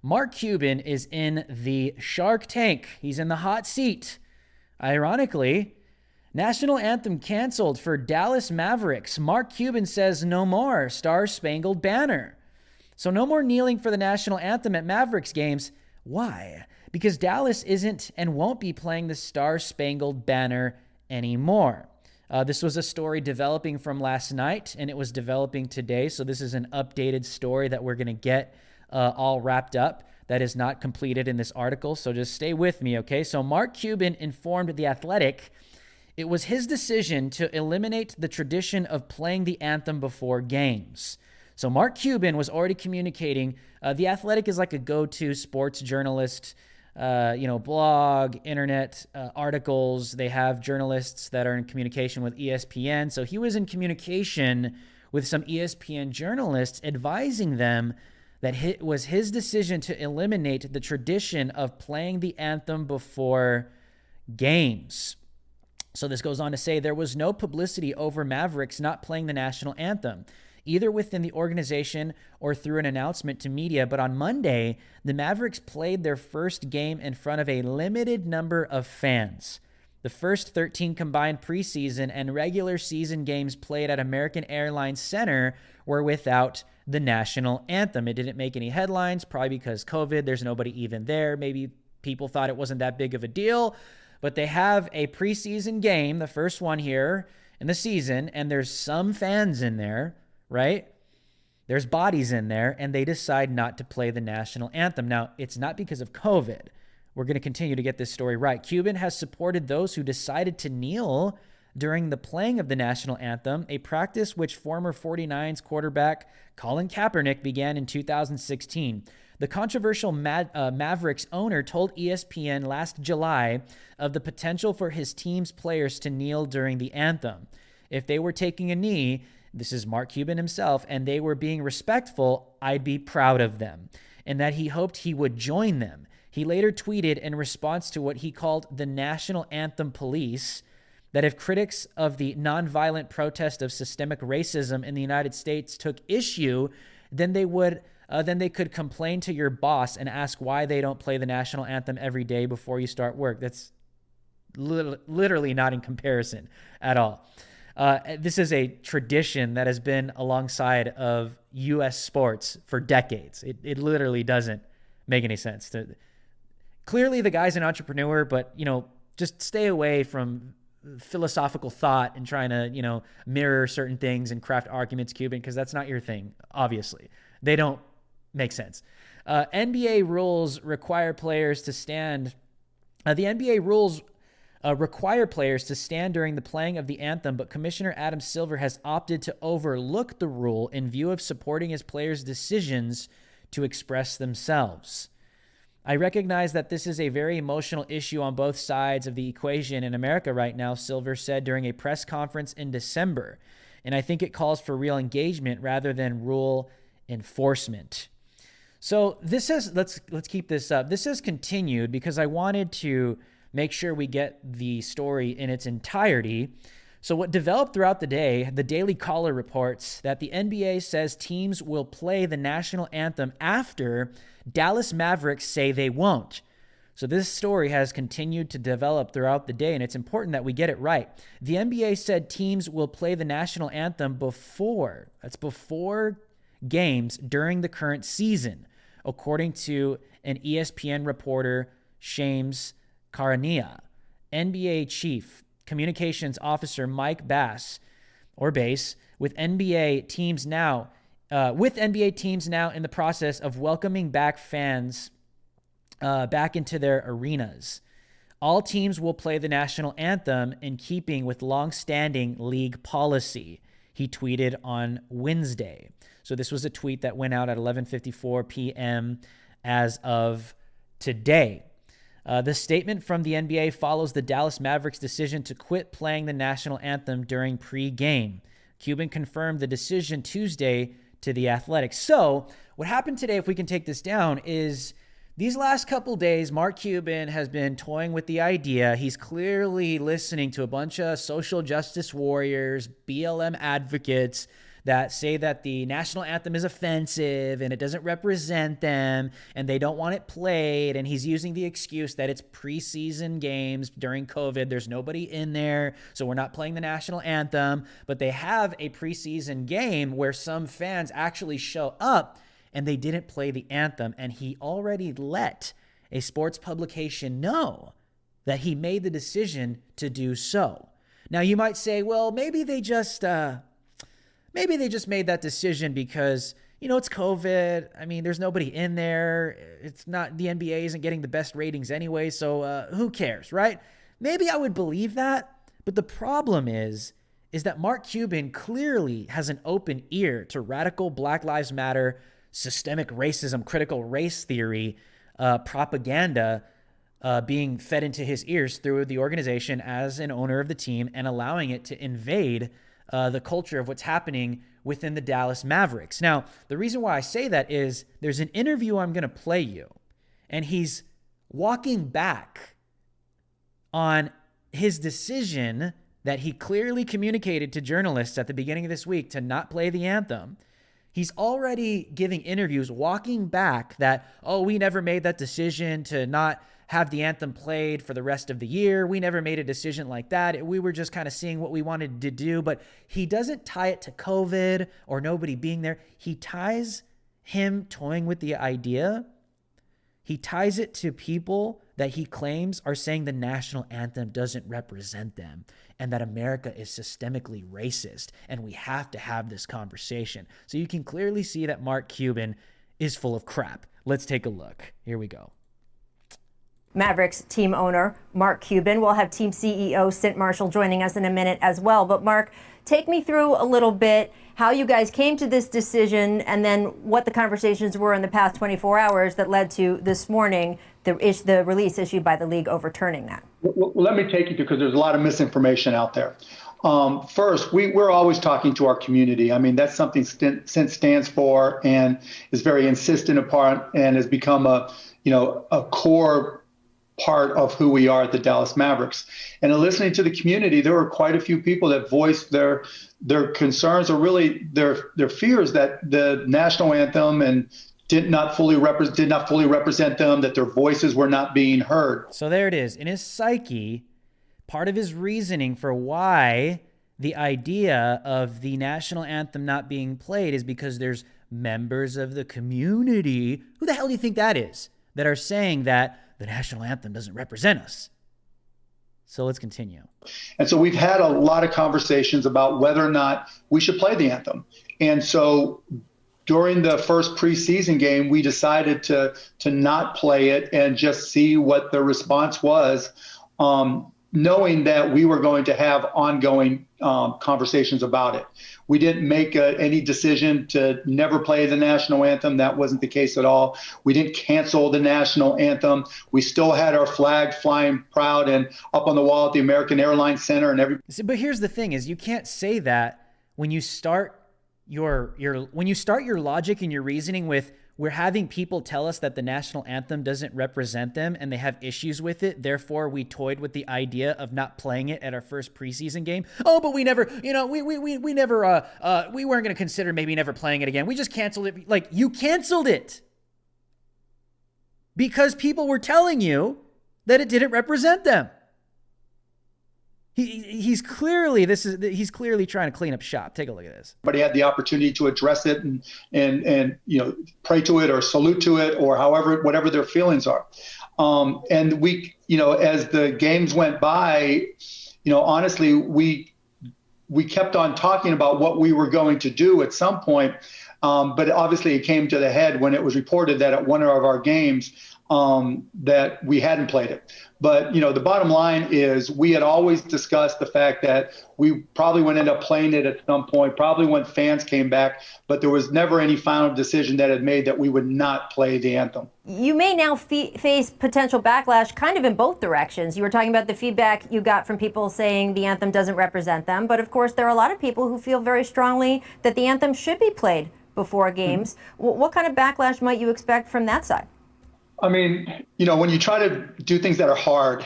Mark Cuban is in the Shark Tank. He's in the hot seat. Ironically, national anthem canceled for Dallas Mavericks. Mark Cuban says no more Star Spangled Banner. So no more kneeling for the national anthem at Mavericks games. Why? Because Dallas isn't and won't be playing the Star Spangled Banner anymore. This was a story developing from last night, and it was developing today. So this is an updated story that we're going to get all wrapped up. That is not completed in this article, so just stay with me, okay? So Mark Cuban informed The Athletic it was his decision to eliminate the tradition of playing the anthem before games. So Mark Cuban was already communicating. The Athletic is like a go-to sports journalist, blog, internet articles. They have journalists that are in communication with ESPN. So he was in communication with some ESPN journalists advising them that it was his decision to eliminate the tradition of playing the anthem before games. So this goes on to say there was no publicity over Mavericks not playing the national anthem, either within the organization or through an announcement to media. But on Monday, the Mavericks played their first game in front of a limited number of fans. The first 13 combined preseason and regular season games played at American Airlines Center were without the national anthem. It didn't make any headlines, probably because COVID, there's nobody even there. Maybe people thought it wasn't that big of a deal, but they have a preseason game, the first one here in the season, and there's some fans in there, right? There's bodies in there, and they decide not to play the national anthem. Now, it's not because of COVID. We're going to continue to get this story right. Cuban has supported those who decided to kneel during the playing of the national anthem, a practice which former 49ers quarterback Colin Kaepernick began in 2016. The controversial Mavericks owner told ESPN last July of the potential for his team's players to kneel during the anthem. If they were taking a knee, this is Mark Cuban himself, and they were being respectful, I'd be proud of them, and that he hoped he would join them. He later tweeted in response to what he called the national anthem police that if critics of the nonviolent protest of systemic racism in the United States took issue, then they could complain to your boss and ask why they don't play the national anthem every day before you start work. That's literally not in comparison at all. This is a tradition that has been alongside of U.S. sports for decades. It literally doesn't make any sense. Clearly, the guy's an entrepreneur, but, just stay away from philosophical thought and trying to, mirror certain things and craft arguments, Cuban, because that's not your thing, obviously. They don't make sense. NBA rules require players to stand. The NBA rules require players to stand during the playing of the anthem, but Commissioner Adam Silver has opted to overlook the rule in view of supporting his players' decisions to express themselves. I recognize that this is a very emotional issue on both sides of the equation in America right now, Silver said during a press conference in December, and I think it calls for real engagement rather than rule enforcement. So this has, let's keep this up. This has continued because I wanted to make sure we get the story in its entirety. So what developed throughout the day, the Daily Caller reports that the NBA says teams will play the national anthem after Dallas Mavericks say they won't. So this story has continued to develop throughout the day, and it's important that we get it right. The NBA said teams will play the national anthem before games during the current season, according to an ESPN reporter, Shames Karania. NBA chief communications officer Mike Bass, with NBA teams now in the process of welcoming back fans back into their arenas. All teams will play the national anthem in keeping with long-standing league policy, he tweeted on Wednesday. So this was a tweet that went out at 11:54 p.m. as of today. The statement from the NBA follows the Dallas Mavericks' decision to quit playing the national anthem during pre-game. Cuban confirmed the decision Tuesday to The Athletic. So what happened today, if we can take this down, is these last couple days, Mark Cuban has been toying with the idea. He's clearly listening to a bunch of social justice warriors, BLM advocates that say that the national anthem is offensive and it doesn't represent them and they don't want it played. And he's using the excuse that it's preseason games during COVID. There's nobody in there, so we're not playing the national anthem. But they have a preseason game where some fans actually show up and they didn't play the anthem. And he already let a sports publication know that he made the decision to do so. Now you might say, well, maybe they just made that decision because, it's COVID. I mean, there's nobody in there. It's not, the NBA isn't getting the best ratings anyway, so who cares, right? Maybe I would believe that, but the problem is that Mark Cuban clearly has an open ear to radical Black Lives Matter, systemic racism, critical race theory, propaganda being fed into his ears through the organization as an owner of the team and allowing it to invade the culture of what's happening within the Dallas Mavericks. Now, the reason why I say that is there's an interview I'm going to play you, and he's walking back on his decision that he clearly communicated to journalists at the beginning of this week to not play the anthem. He's already giving interviews walking back that, we never made that decision to not have the anthem played for the rest of the year. We never made a decision like that. We were just kind of seeing what we wanted to do. But he doesn't tie it to COVID or nobody being there. He ties him toying with the idea. He ties it to people that he claims are saying the national anthem doesn't represent them and that America is systemically racist. And we have to have this conversation. So you can clearly see that Mark Cuban is full of crap. Let's take a look. Here we go. Mavericks team owner Mark Cuban. We'll have team CEO Sint Marshall joining us in a minute as well. But Mark, take me through a little bit how you guys came to this decision and then what the conversations were in the past 24 hours that led to this morning, the release issued by the league overturning that. Well, let me take you because there's a lot of misinformation out there. First, we're always talking to our community. I mean, that's something Sint stands for and is very insistent upon and has become a core part of who we are at the Dallas Mavericks. And in listening to the community, there were quite a few people that voiced their concerns or really their fears that the national anthem and did not fully represent them, that their voices were not being heard. So there it is. In his psyche, part of his reasoning for why the idea of the national anthem not being played is because there's members of the community, who the hell do you think that is, that are saying that the national anthem doesn't represent us. So let's continue. And so we've had a lot of conversations about whether or not we should play the anthem. And so during the first preseason game, we decided to not play it and just see what the response was, knowing that we were going to have ongoing conversations about it. We didn't make any decision to never play the national anthem. That wasn't the case at all. We didn't cancel the national anthem. We still had our flag flying proud and up on the wall at the American Airlines Center and every. But here's the thing: is you can't say that when you start your logic and your reasoning with, we're having people tell us that the national anthem doesn't represent them and they have issues with it. Therefore, we toyed with the idea of not playing it at our first preseason game. Oh, but we never, we weren't going to consider maybe never playing it again. We just canceled it. Like, you canceled it because people were telling you that it didn't represent them. He's clearly trying to clean up shop. Take a look at this. But he had the opportunity to address it and pray to it or salute to it or whatever their feelings are. And we, as the games went by, honestly, we kept on talking about what we were going to do at some point. But obviously it came to the head when it was reported that at one of our games that we hadn't played it. But, the bottom line is we had always discussed the fact that we probably would end up playing it at some point, probably when fans came back, but there was never any final decision that had made that we would not play the anthem. You may now face potential backlash kind of in both directions. You were talking about the feedback you got from people saying the anthem doesn't represent them. But of course, there are a lot of people who feel very strongly that the anthem should be played before games. Mm-hmm. What kind of backlash might you expect from that side? I mean, when you try to do things that are hard,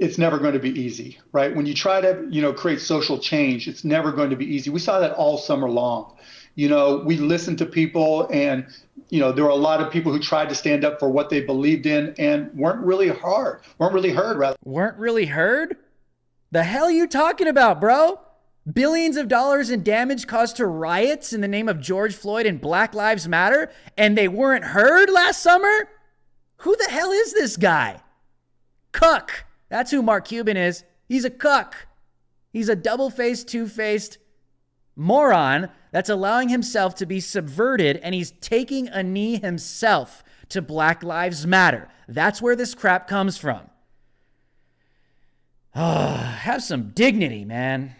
it's never going to be easy, right? When you try to, create social change, it's never going to be easy. We saw that all summer long. We listened to people, and, there were a lot of people who tried to stand up for what they believed in and weren't really heard. Weren't really heard? The hell are you talking about, bro? Billions of dollars in damage caused to riots in the name of George Floyd and Black Lives Matter, and they weren't heard last summer? Who the hell is this guy? Cuck. That's who Mark Cuban is. He's a cuck. He's a double-faced, two-faced moron that's allowing himself to be subverted, and he's taking a knee himself to Black Lives Matter. That's where this crap comes from. Have some dignity, man.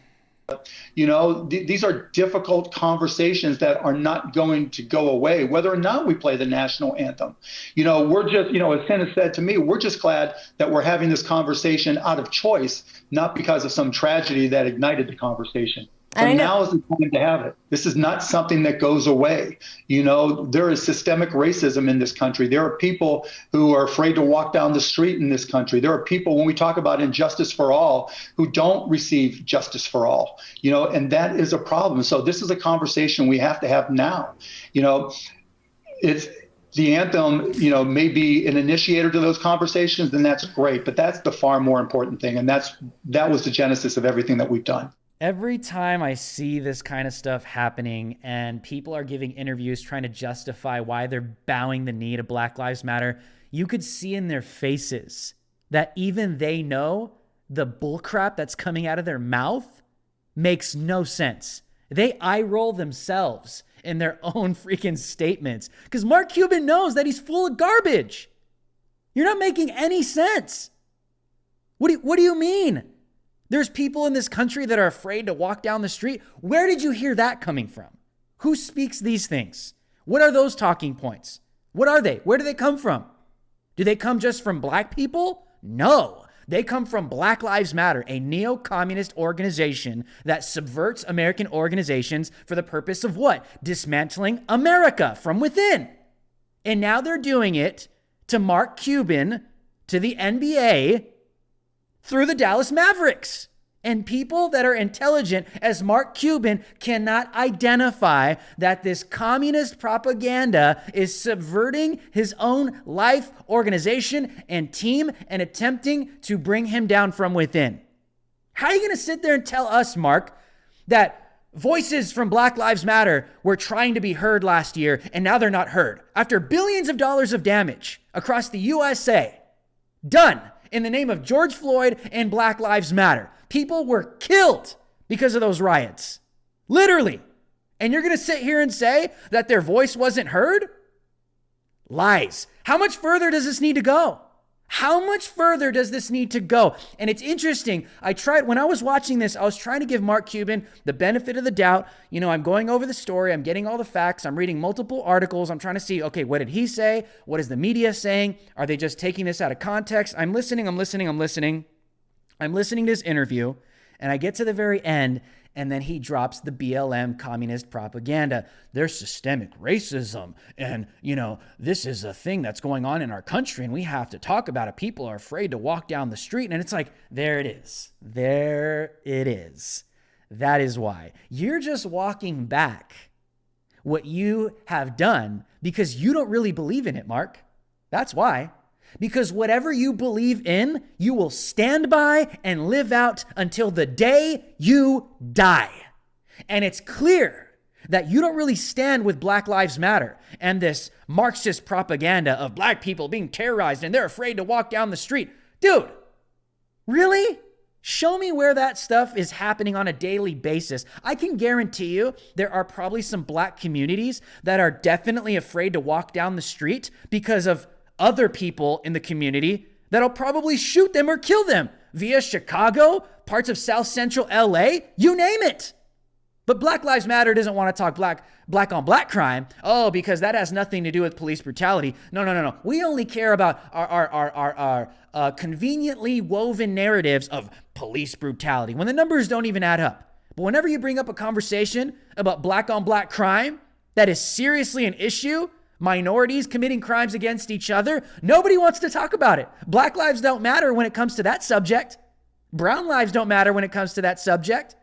These are difficult conversations that are not going to go away, whether or not we play the national anthem. We're just, as Senna said to me, we're just glad that we're having this conversation out of choice, not because of some tragedy that ignited the conversation. So now is the time to have it. This is not something that goes away. There is systemic racism in this country. There are people who are afraid to walk down the street in this country. There are people, when we talk about injustice for all, who don't receive justice for all, and that is a problem. So this is a conversation we have to have now. It's the anthem, may be an initiator to those conversations, then that's great. But that's the far more important thing. And that was the genesis of everything that we've done. Every time I see this kind of stuff happening and people are giving interviews trying to justify why they're bowing the knee to Black Lives Matter, you could see in their faces that even they know the bullcrap that's coming out of their mouth makes no sense. They eye roll themselves in their own freaking statements because Mark Cuban knows that he's full of garbage. You're not making any sense. What do you mean? There's people in this country that are afraid to walk down the street. Where did you hear that coming from? Who speaks these things? What are those talking points? What are they? Where do they come from? Do they come just from black people? No. They come from Black Lives Matter, a neo-communist organization that subverts American organizations for the purpose of what? Dismantling America from within. And now they're doing it to Mark Cuban, to the NBA, through the Dallas Mavericks. And people that are intelligent as Mark Cuban cannot identify that this communist propaganda is subverting his own life, organization, and team and attempting to bring him down from within. How are you going to sit there and tell us, Mark, that voices from Black Lives Matter were trying to be heard last year and now they're not heard? After billions of dollars of damage across the USA, done in the name of George Floyd and Black Lives Matter. People were killed because of those riots. Literally. And you're going to sit here and say that their voice wasn't heard? Lies. How much further does this need to go? How much further does this need to go? And it's interesting. When I was watching this, I was trying to give Mark Cuban the benefit of the doubt. I'm going over the story. I'm getting all the facts. I'm reading multiple articles. I'm trying to see, okay, what did he say? What is the media saying? Are they just taking this out of context? I'm listening to this interview, and I get to the very end, and then he drops the BLM communist propaganda. There's systemic racism, and, this is a thing that's going on in our country, and we have to talk about it. People are afraid to walk down the street, and it's like, there it is. There it is. That is why. You're just walking back what you have done because you don't really believe in it, Mark. That's why. Because whatever you believe in, you will stand by and live out until the day you die. And it's clear that you don't really stand with Black Lives Matter and this Marxist propaganda of black people being terrorized and they're afraid to walk down the street. Dude, really? Show me where that stuff is happening on a daily basis. I can guarantee you there are probably some black communities that are definitely afraid to walk down the street because of other people in the community that'll probably shoot them or kill them via Chicago, parts of South Central LA, you name it. But Black Lives Matter doesn't want to talk black on black crime. Oh, because that has nothing to do with police brutality. No. We only care about our conveniently woven narratives of police brutality when the numbers don't even add up. But whenever you bring up a conversation about black on black crime that is seriously an issue, minorities committing crimes against each other. Nobody wants to talk about it. Black lives don't matter when it comes to that subject. Brown lives don't matter when it comes to that subject.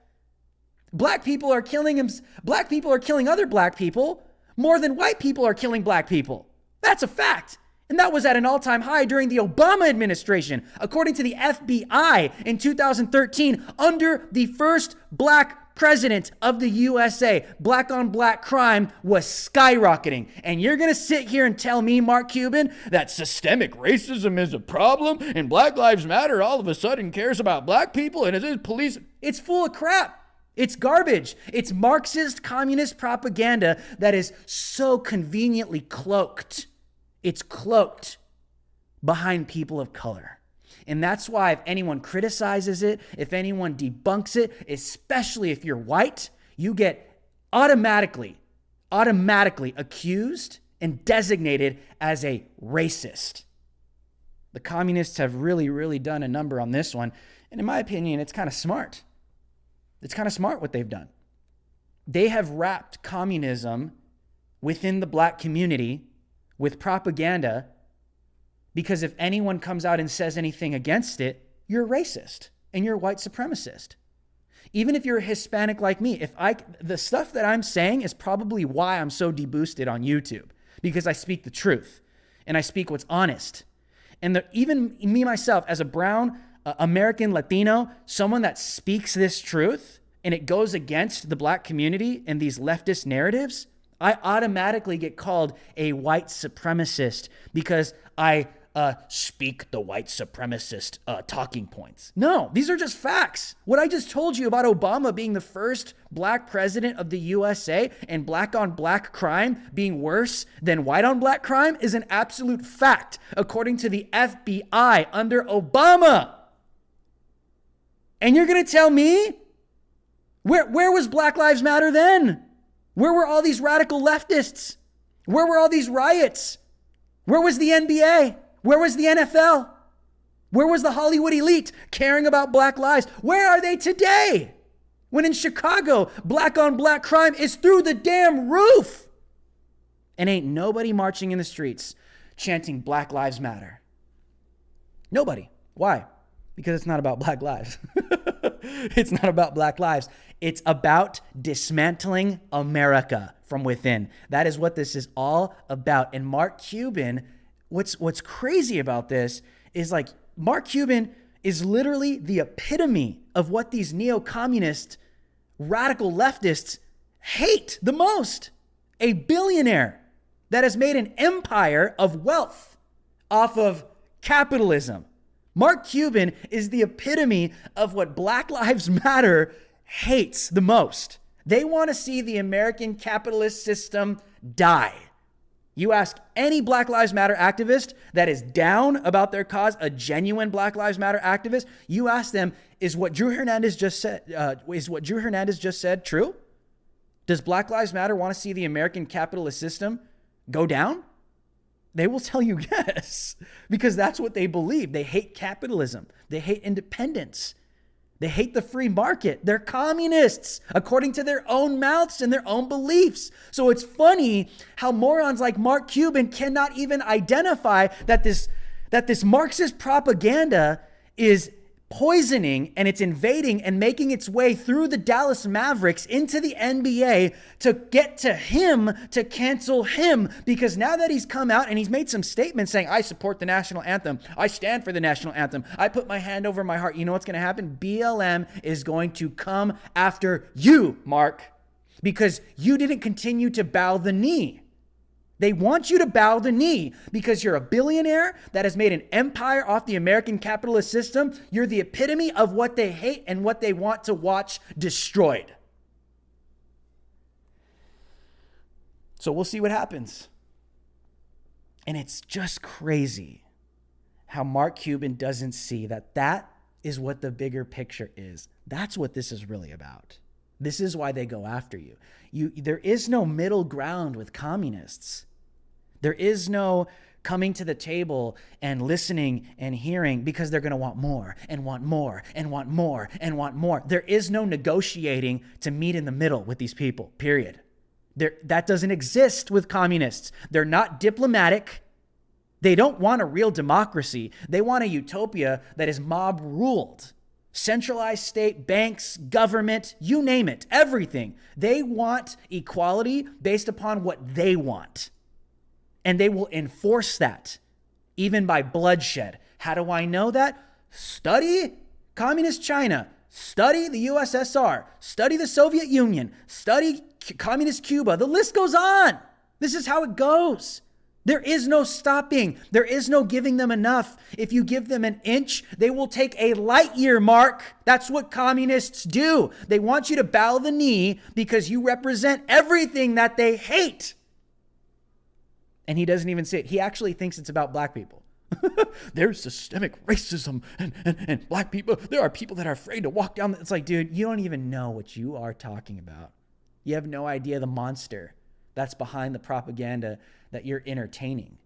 Black people are killing other black people more than white people are killing black people. That's a fact. And that was at an all-time high during the Obama administration, according to the FBI in 2013, under the first black president of the USA. Black on black crime was skyrocketing. And you're going to sit here and tell me, Mark Cuban, that systemic racism is a problem and Black Lives Matter all of a sudden cares about black people and it is police. It's full of crap. It's garbage. It's Marxist communist propaganda that is so conveniently cloaked. It's cloaked behind people of color. And that's why if anyone criticizes it, if anyone debunks it, especially if you're white, you get automatically accused and designated as a racist. The communists have really done a number on this one. And in my opinion, it's kind of smart. It's kind of smart what they've done. They have wrapped communism within the black community with propaganda, because if anyone comes out and says anything against it, you're racist and you're a white supremacist. Even if you're a Hispanic like me, the stuff that I'm saying is probably why I'm so deboosted on YouTube, because I speak the truth and I speak what's honest. And even me myself as a brown American Latino, someone that speaks this truth and it goes against the black community and these leftist narratives, I automatically get called a white supremacist because I speak the white supremacist talking points. No, these are just facts. What I just told you about Obama being the first black president of the USA and black on black crime being worse than white on black crime is an absolute fact, according to the FBI under Obama. And you're going to tell me, where was Black Lives Matter then? Where were all these radical leftists? Where were all these riots? Where was the NBA? Where was the NFL? Where was the Hollywood elite caring about black lives? Where are they today? When in Chicago, black on black crime is through the damn roof. And ain't nobody marching in the streets chanting Black Lives Matter. Nobody. Why? Because it's not about black lives. It's not about black lives. It's about dismantling America from within. That is what this is all about. And Mark Cuban, what's crazy about this is like Mark Cuban is literally the epitome of what these neo-communist radical leftists hate the most. A billionaire that has made an empire of wealth off of capitalism. Mark Cuban is the epitome of what Black Lives Matter hates the most. They want to see the American capitalist system die. You ask any Black Lives Matter activist that is down about their cause, a genuine Black Lives Matter activist, you ask them, is what Drew Hernandez just said true? Does Black Lives Matter want to see the American capitalist system go down? They will tell you yes, because that's what they believe. They hate capitalism. They hate independence. They hate the free market. They're communists, according to their own mouths and their own beliefs. So it's funny how morons like Mark Cuban cannot even identify that this Marxist propaganda is poisoning and it's invading and making its way through the Dallas Mavericks into the NBA to get to him, to cancel him, because now that he's come out and he's made some statements saying, I support the national anthem, I stand for the national anthem, I put my hand over my heart, you know what's going to happen? BLM is going to come after you, Mark, because you didn't continue to bow the knee. They want you to bow the knee because you're a billionaire that has made an empire off the American capitalist system. You're the epitome of what they hate and what they want to watch destroyed. So we'll see what happens. And it's just crazy how Mark Cuban doesn't see that is what the bigger picture is. That's what this is really about. This is why they go after you. There is no middle ground with communists. There is no coming to the table and listening and hearing because they're going to want more and want more and want more and want more. There is no negotiating to meet in the middle with these people, period. That doesn't exist with communists. They're not diplomatic. They don't want a real democracy. They want a utopia that is mob ruled. Centralized state, banks, government, you name it, everything. They want equality based upon what they want. And they will enforce that, even by bloodshed. How do I know that? Study communist China. Study the USSR. Study the Soviet Union. Study communist Cuba. The list goes on. This is how it goes. There is no stopping. There is no giving them enough. If you give them an inch, they will take a light year, Mark. That's what communists do. They want you to bow the knee because you represent everything that they hate. And he doesn't even say it. He actually thinks it's about black people. There's systemic racism and black people. There are people that are afraid to walk down. It's like, dude, you don't even know what you are talking about. You have no idea the monster that's behind the propaganda that you're entertaining.